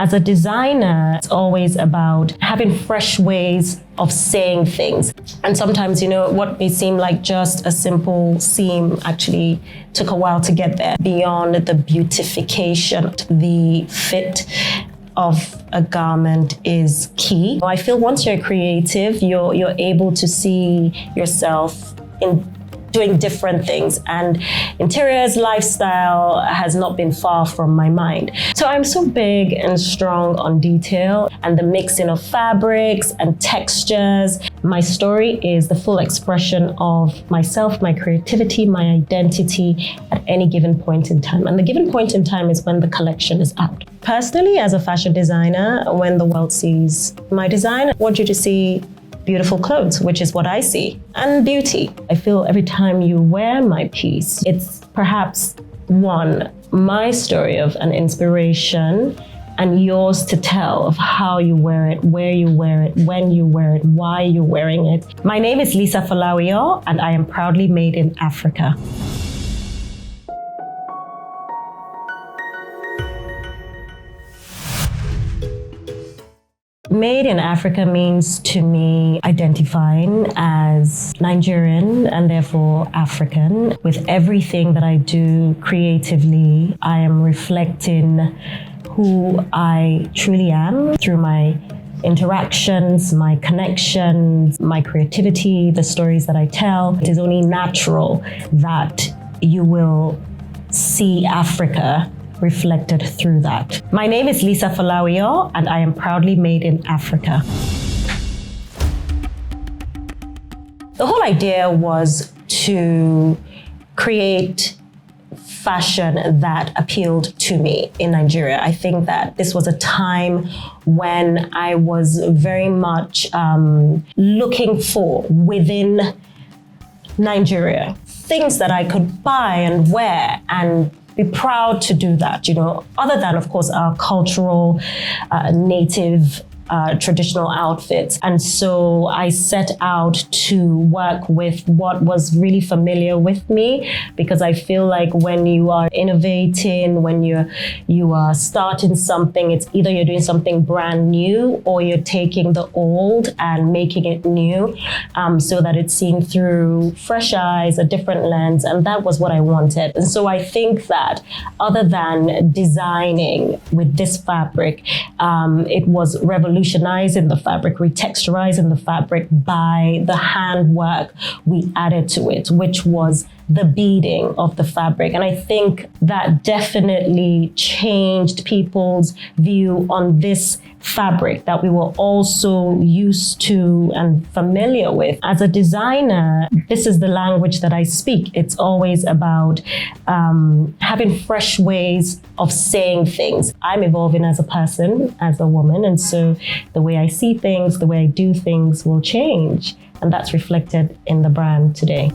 As a designer, it's always about having fresh ways of saying things. And sometimes, what may seem like just a simple seam actually took a while to get there. Beyond the beautification, the fit of a garment is key. I feel once you're creative, you're able to see yourself in doing different things, and interiors, lifestyle has not been far from my mind. So I'm so big and strong on detail and the mixing of fabrics and textures. My story is the full expression of myself, my creativity, my identity at any given point in time. And the given point in time is when the collection is out. Personally, as a fashion designer, when the world sees my design, I want you to see beautiful clothes, which is what I see, and beauty. I feel every time you wear my piece, it's perhaps my story of an inspiration, and yours to tell of how you wear it, where you wear it, when you wear it, why you're wearing it. My name is Lisa Folawiyo, and I am proudly made in Africa. Made in Africa means to me identifying as Nigerian and therefore African. With everything that I do creatively, I am reflecting who I truly am through my interactions, my connections, my creativity, the stories that I tell. It is only natural that you will see Africa reflected through that. My name is Lisa Folawiyo, and I am proudly made in Africa. The whole idea was to create fashion that appealed to me in Nigeria. I think that this was a time when I was very much looking for within Nigeria things that I could buy and wear and be proud to do that, other than, of course, our cultural, native, traditional outfits. And so I set out to work with what was really familiar with me, because I feel like when you are innovating, when you are starting something, it's either you're doing something brand new or you're taking the old and making it new, so that it's seen through fresh eyes, a different lens. And that was what I wanted. And so I think that other than designing with this fabric, it was revolutionizing the fabric, retexturizing the fabric by the handwork we added to it, which was the beading of the fabric. And I think that definitely changed people's view on this fabric that we were also used to and familiar with. As a designer, this is the language that I speak. It's always about having fresh ways of saying things. I'm evolving as a person, as a woman, and so the way I see things, the way I do things will change. And that's reflected in the brand today.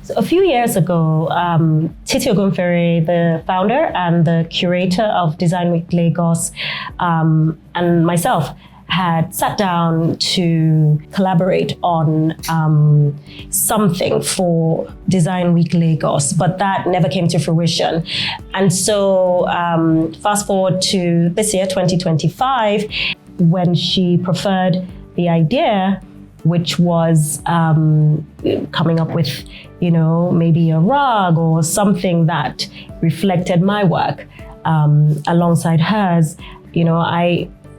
So a few years ago, Titi Ogunfere, the founder and the curator of Design Week Lagos, and myself had sat down to collaborate on something for Design Week Lagos, but that never came to fruition. And so fast forward to this year, 2025, when she preferred the idea, which was coming up with, maybe a rug or something that reflected my work alongside hers.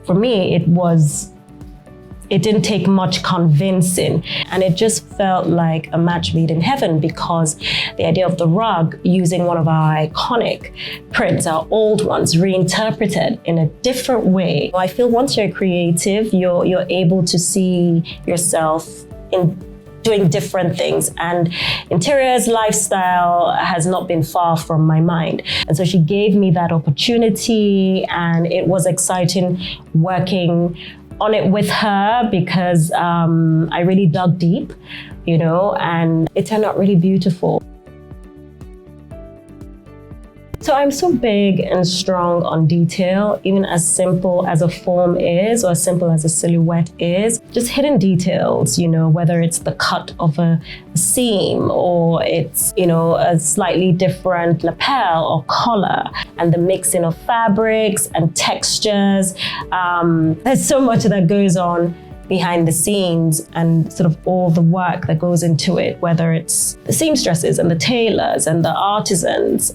For me, it didn't take much convincing, and it just felt like a match made in heaven, because the idea of the rug, using one of our iconic prints, our old ones, reinterpreted in a different way. I feel once you're creative, you're able to see yourself in doing different things, and interiors, lifestyle has not been far from my mind. And so she gave me that opportunity, and it was exciting working on it with her, because I really dug deep, and it turned out really beautiful. So I'm so big and strong on detail, even as simple as a form is, or as simple as a silhouette is. Just hidden details, whether it's the cut of a seam, or it's, a slightly different lapel or collar, and the mixing of fabrics and textures. There's so much that goes on behind the scenes, and sort of all the work that goes into it, whether it's the seamstresses and the tailors and the artisans.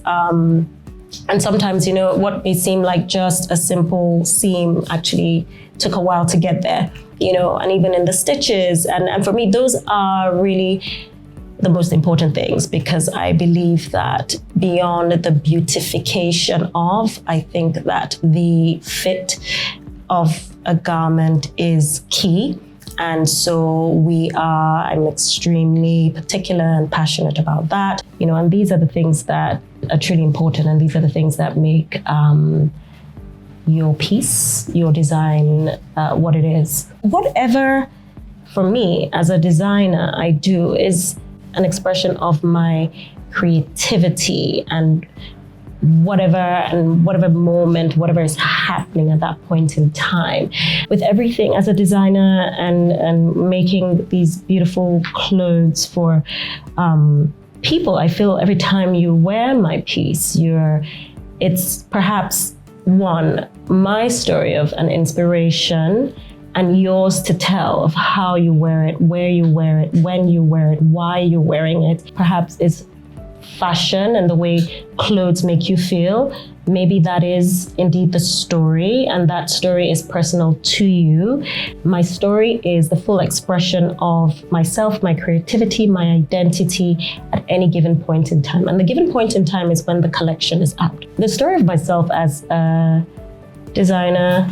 And sometimes, what may seem like just a simple seam actually took a while to get there, and even in the stitches. And for me, those are really the most important things, because I believe that beyond the beautification of, I think that the fit of a garment is key. And so I'm extremely particular and passionate about that, and these are the things that are truly important, and these are the things that make your piece, your design, what it is. Whatever, for me, as a designer, I do is an expression of my creativity and whatever moment, whatever is happening at that point in time. With everything as a designer and making these beautiful clothes for people, I feel every time you wear my piece, it's perhaps my story of an inspiration, and yours to tell of how you wear it, where you wear it, when you wear it, why you're wearing it. Perhaps it's fashion and the way clothes make you feel. Maybe that is indeed the story, and that story is personal to you. My story is the full expression of myself, my creativity, my identity at any given point in time. And the given point in time is when the collection is out. The story of myself as a designer,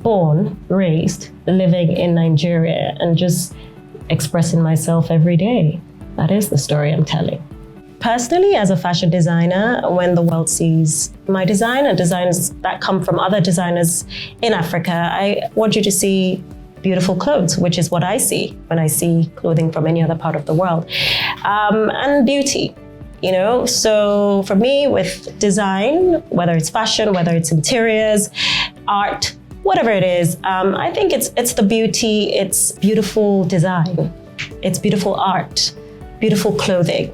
born, raised, living in Nigeria, and just expressing myself every day. That is the story I'm telling. Personally, as a fashion designer, when the world sees my design and designs that come from other designers in Africa, I want you to see beautiful clothes, which is what I see when I see clothing from any other part of the world, and beauty. So for me, with design, whether it's fashion, whether it's interiors, art, whatever it is, I think it's the beauty, it's beautiful design, it's beautiful art, beautiful clothing.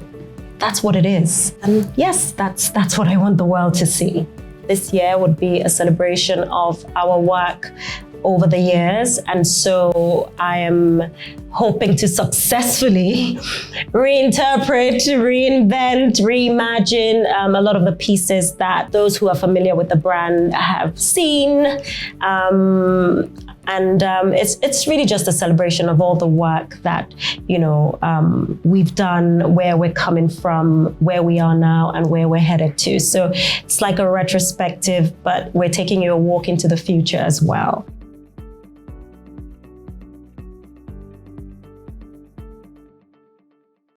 That's what it is. And yes, that's what I want the world to see. This year would be a celebration of our work over the years. And so I am hoping to successfully reinterpret, reinvent, reimagine a lot of the pieces that those who are familiar with the brand have seen. It's really just a celebration of all the work that, we've done, where we're coming from, where we are now, and where we're headed to. So it's like a retrospective, but we're taking you a walk into the future as well.